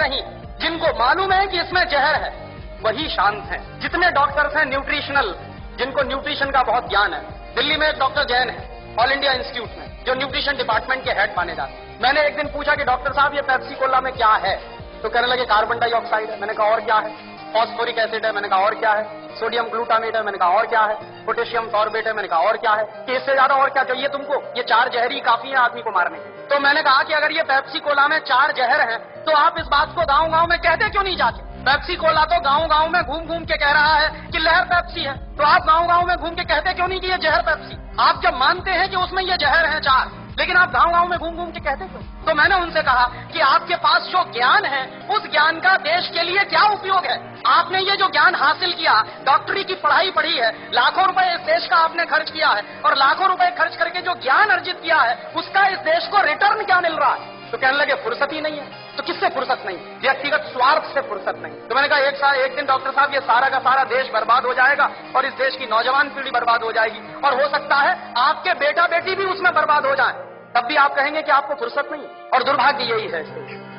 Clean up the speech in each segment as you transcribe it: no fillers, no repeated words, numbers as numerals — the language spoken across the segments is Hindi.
रही, जिनको मालूम है कि इसमें जहर है, वही शांत हैं। जितने डॉक्टर्स हैं न्यूट्रिशनल, जिनको न्यूट्रिशन का बहुत ज्ञान है, दिल्ली में एक डॉक्टर जैन है ऑल इंडिया इंस्टीट्यूट में, जो न्यूट्रिशन डिपार्टमेंट के हेड माने जाते हैं। मैंने एक दिन पूछा कि डॉक्टर साहब ये पेप्सी कोला में क्या है, तो कहने लगे कार्बन डाइऑक्साइड है। मैंने कहा और क्या है? फॉस्फोरिक एसिड है। मैंने कहा और क्या है? सोडियम ग्लूटामेट है। मैंने कहा और क्या है? पोटेशियम सॉर्बेट है। मैंने कहा और क्या है? कि इससे ज्यादा और क्या चाहिए तुमको? ये 4 जहर ही काफी है आदमी को मारने के। तो मैंने कहा कि अगर ये पेप्सी कोला में 4 जहर हैं, तो आप इस बात को गांव गांव में कहते क्यों नहीं जाके? पेप्सी कोला तो गांव गांव में घूम घूम के कह रहा है कि लहर पेप्सी है, तो आप गांव गांव में घूम के कहते क्यों नहीं कि ये जहर पेप्सी? आप जब मानते हैं कि उसमें ये जहर है 4, लेकिन आप गांव गांव में घूम घूम के कहते क्यों? तो मैंने उनसे कहा कि आपके पास जो ज्ञान है, उस ज्ञान का देश के लिए क्या उपयोग है? आपने ये जो ज्ञान हासिल किया, डॉक्टरी की पढ़ाई पढ़ी है, लाखों रुपए इस देश का आपने खर्च किया है, और लाखों रुपए खर्च करके जो ज्ञान अर्जित किया है, उसका इस देश को रिटर्न क्या मिल रहा है? तो कहने लगे फुर्सत ही नहीं है। तो किससे फुर्सत नहीं? व्यक्तिगत स्वार्थ से फुर्सत नहीं। तो मैंने कहा एक दिन डॉक्टर साहब ये सारा का सारा देश बर्बाद हो जाएगा और इस देश की नौजवान पीढ़ी बर्बाद हो जाएगी, और हो सकता है आपके बेटा बेटी भी उसमें बर्बाद हो जाए, तब भी आप कहेंगे कि आपको फुर्सत नहीं। और दुर्भाग्य यही है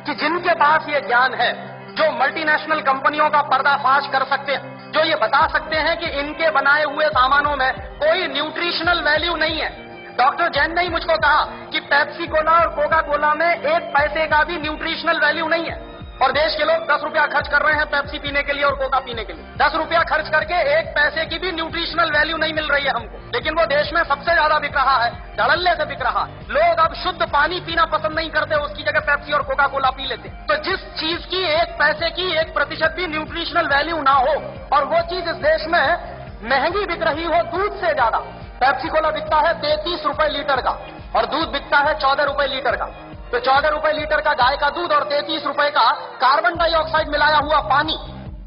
कि जिनके पास ये ज्ञान है, जो मल्टीनेशनल कंपनियों का पर्दाफाश कर सकते हैं, जो ये बता सकते हैं कि इनके बनाए हुए सामानों में कोई न्यूट्रिशनल वैल्यू नहीं है। डॉक्टर जैन ने ही मुझको कहा कि पेप्सी कोला और कोका कोला में 1 पैसे का भी न्यूट्रिशनल वैल्यू नहीं है, और देश के लोग 10 रुपया खर्च कर रहे हैं पेप्सी पीने के लिए और कोका पीने के लिए। 10 रुपया खर्च करके 1 पैसे की भी न्यूट्रिशनल वैल्यू नहीं मिल रही है हमको, लेकिन वो देश में सबसे ज्यादा बिक रहा है, धड़ल्ले से बिक रहा है। लोग अब शुद्ध पानी पीना पसंद नहीं करते, उसकी जगह पेप्सी और कोका कोला पी लेते। तो जिस चीज की 1 पैसे की 1% भी न्यूट्रिशनल वैल्यू ना हो, और वो चीज इस देश में महंगी बिक रही हो दूध से ज्यादा। पेप्सी कोला बिकता है 33 रुपए लीटर का, और दूध बिकता है 14 रुपए लीटर का। तो 14 रुपए लीटर का गाय का दूध और 33 रुपए का कार्बन डाइऑक्साइड मिलाया हुआ पानी,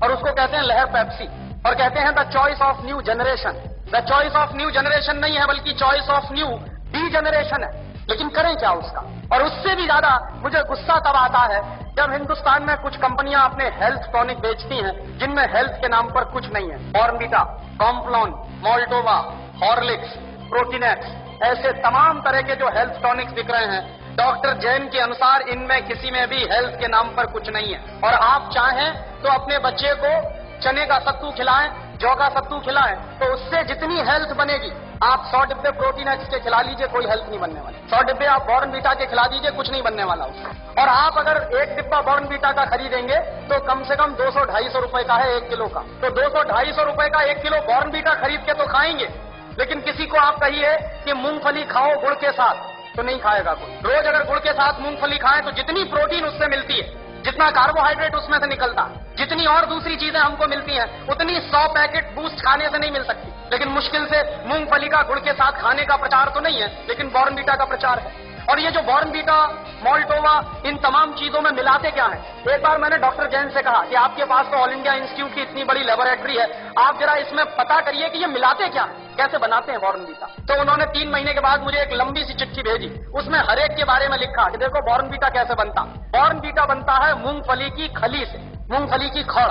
और उसको कहते हैं लहर पेप्सी, और कहते हैं the choice of new generation. The choice of new generation नहीं है, बल्कि choice of new D generation है। लेकिन करें क्या उसका? और उससे भी ज्यादा मुझे गुस्सा तब आता है जब हिंदुस्तान में कुछ कंपनियां अपने हेल्थ टॉनिक बेचती हैं, जिनमें हेल्थ के नाम पर कुछ नहीं है। Bournvita, Complan, Maltova, Horlicks, Protinex, ऐसे तमाम तरह के जो हेल्थ टॉनिक्स बिक रहे हैं, डॉक्टर जैन के अनुसार इनमें किसी में भी हेल्थ के नाम पर कुछ नहीं है। और आप चाहें तो अपने बच्चे को चने का सत्तू खिलाएं, जौ का सत्तू खिलाएं, तो उससे जितनी हेल्थ बनेगी, आप 100 डिब्बे प्रोटीनेक्स के खिला लीजिए, कोई हेल्थ नहीं बनने वाली। 100 डिब्बे आप बॉर्नवीटा के खिला दीजिए, कुछ नहीं बनने वाला उससे। और आप अगर 1 डिब्बा बॉर्नवीटा का खरीदेंगे तो कम से कम 200-250 रुपए का है 1 किलो का। तो 200-250 रुपए का 1 किलो बॉर्नवीटा खरीद के तो खाएंगे, लेकिन किसी को आप कहिए कि मूंगफली खाओ गुड़ के साथ, तो नहीं खाएगा कोई। रोज अगर गुड़ के साथ मूंगफली खाएं तो जितनी प्रोटीन उससे मिलती है, जितना कार्बोहाइड्रेट उसमें से निकलता है, जितनी और दूसरी चीजें हमको मिलती हैं, उतनी 100 पैकेट बूस्ट खाने से नहीं मिल सकती। लेकिन मुश्किल से मूंगफली का गुड़ के साथ खाने का प्रचार तो नहीं है, लेकिन बॉर्नवीटा का प्रचार है। और ये जो बॉर्नवीटा, मोल्टोवा, इन तमाम चीजों में मिलाते क्या है? एक बार मैंने डॉक्टर जैन से कहा कि आपके पास तो ऑल इंडिया इंस्टीट्यूट की इतनी बड़ी लेबोरेटरी है, आप जरा इसमें पता करिए कि ये मिलाते क्या है, कैसे बनाते हैं बॉर्नवीटा। तो उन्होंने 3 महीने के बाद मुझे एक लंबी सी चिट्ठी भेजी, उसमें हर एक के बारे में लिखा कि देखो बॉर्नवीटा कैसे बनता। बॉर्नवीटा बनता है मूंगफली की खली से, मूंगफली की खड़,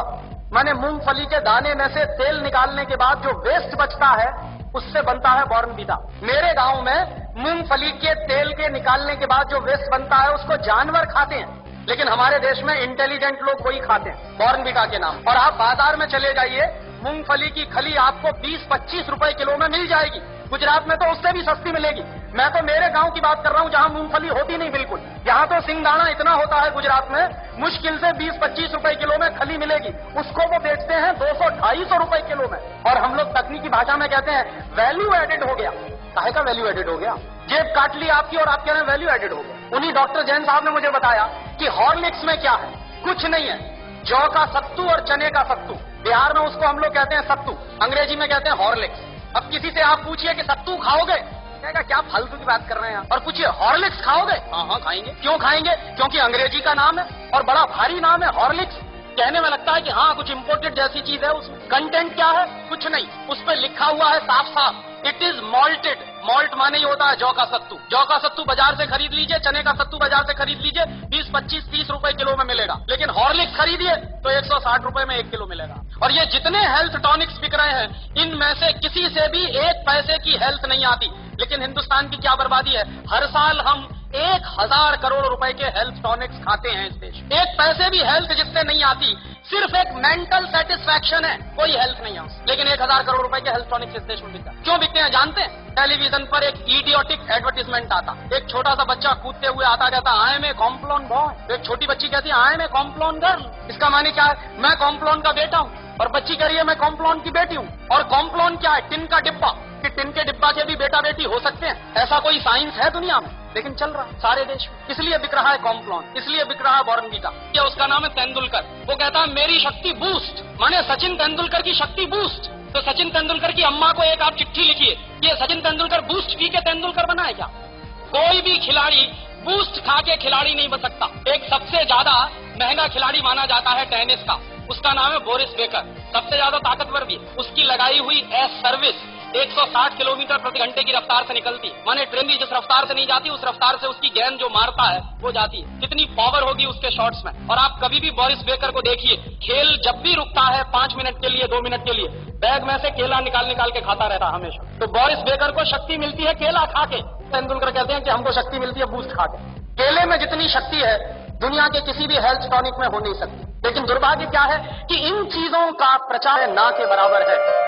माने मूंगफली के दाने में से तेल निकालने के बाद जो वेस्ट बचता है, उससे बनता है बॉर्नवीटा। मेरे गांव में मूंगफली के तेल के निकालने के बाद जो वेस्ट बनता है, उसको जानवर खाते हैं, लेकिन हमारे देश में इंटेलिजेंट लोग वही खाते हैं बॉर्नवीटा के नाम। और आप बाजार में चले जाइए, मूंगफली की खली आपको 20-25 रुपए किलो में मिल जाएगी। गुजरात में तो उससे भी सस्ती मिलेगी। मैं तो मेरे गांव की बात कर रहा हूं, जहां मूंगफली होती नहीं बिल्कुल। यहां तो सिंगदाना इतना होता है गुजरात में, मुश्किल से 20-25 रुपए किलो में खली मिलेगी, उसको वो बेचते हैं 200-250 रुपए किलो में। और हम लोग तकनीकी भाषा में कहते हैं वैल्यू एडेड हो गया। काहे का वैल्यू एडेड हो गया? जेब काट ली आपकी और आप कह रहे हैं वैल्यू एडेड हो गया। उन्हीं डॉक्टर जैन साहब ने मुझे बताया कि हॉर्लिक्स में क्या है, कुछ नहीं है, जौ का सत्तू और चने का सत्तू। बिहार में उसको हम लोग कहते हैं सत्तू, अंग्रेजी में कहते हैं हॉर्लिक्स। अब किसी से आप पूछिए कि सत्तू खाओगे, कहेगा क्या फालतू की बात कर रहे हैं आप। और पूछिए हॉर्लिक्स खाओगे, हाँ खाएंगे। क्यों खाएंगे? क्योंकि अंग्रेजी का नाम है और बड़ा भारी नाम है हॉर्लिक्स। कहने में लगता है कि हाँ कुछ इंपोर्टेड जैसी चीज है। उसमें कंटेंट क्या है? कुछ नहीं, उस पर लिखा हुआ है साफ साफ, इट इज मॉल्टेड। मॉल्ट माने ही होता है जौ का सत्तू। जौ का सत्तू बाजार से खरीद लीजिए, चने का सत्तू बाजार से खरीद लीजिए, 20-25-30 रुपए किलो में मिलेगा। लेकिन हॉर्लिक्स खरीदिए तो 160 रुपए में 1 किलो मिलेगा। और ये जितने हेल्थ टॉनिक्स बिक रहे हैं, इनमें से किसी से भी 1 पैसे की हेल्थ नहीं आती। लेकिन हिंदुस्तान की क्या बर्बादी है, हर साल हम 1000 करोड़ रुपए के हेल्थ टॉनिक्स खाते हैं इस देश में। एक पैसे भी हेल्थ जिससे नहीं आती, सिर्फ एक मेंटल सेटिस्फैक्शन है, कोई हेल्थ नहीं है उससे। लेकिन 1000 करोड़ रुपए के हेल्थ टॉनिक्स इस देश में बिकता है। क्यों बिकते हैं जानते हैं? टेलीविजन पर एक इडियोटिक एडवर्टीजमेंट आता, एक छोटा सा बच्चा कूदते हुए आता, कहता I am a Complan boy. एक छोटी बच्ची कहती है I am a Complan girl. इसका माने क्या है? मैं कॉम्प्लॉन का बेटा हूं। और बच्ची कह रही है मैं कॉम्प्लॉन की बेटी हूं। और कॉम्प्लॉन क्या है? टिन का डिब्बा। कि टिन के डिब्बा के भी बेटा बेटी हो सकते हैं, ऐसा कोई साइंस है दुनिया में? लेकिन चल रहा है सारे देश में। इसलिए बिक रहा है कॉम्प्लॉन, इसलिए बिक रहा है बॉर्नवीटा। ये उसका नाम है तेंदुलकर। वो कहता है मेरी शक्ति बूस्ट, माने सचिन तेंदुलकर की शक्ति बूस्ट। तो सचिन तेंदुलकर की अम्मा को एक आप चिट्ठी लिखिए, ये सचिन तेंदुलकर बूस्ट पी के तेंदुलकर बना है क्या? कोई भी खिलाड़ी बूस्ट खा के खिलाड़ी नहीं बन सकता। एक सबसे ज्यादा महंगा खिलाड़ी माना जाता है टेनिस का, उसका नाम है बोरिस बेकर। सबसे ज्यादा ताकतवर भी। उसकी लगाई हुई एस सर्विस 160 किलोमीटर प्रति घंटे की रफ्तार से निकलती है। माने ट्रेन भी जिस रफ्तार से नहीं जाती, उस रफ्तार से उसकी गेंद जो मारता है वो जाती है। कितनी पावर होगी उसके शॉट्स में। और आप कभी भी बोरिस बेकर को देखिए, खेल जब भी रुकता है 5 मिनट के लिए, 2 मिनट के लिए, बैग में से केला निकाल के खाता रहता है हमेशा। तो बोरिस बेकर को शक्ति मिलती है केला खा के। तेंदुलकर कहते हैं कि हमको शक्ति मिलती है बूस्ट खा के। केले में जितनी शक्ति है दुनिया के किसी भी हेल्थ टॉनिक में हो नहीं सकती। लेकिन दुर्भाग्य क्या है कि इन चीजों का प्रचार ना के बराबर है।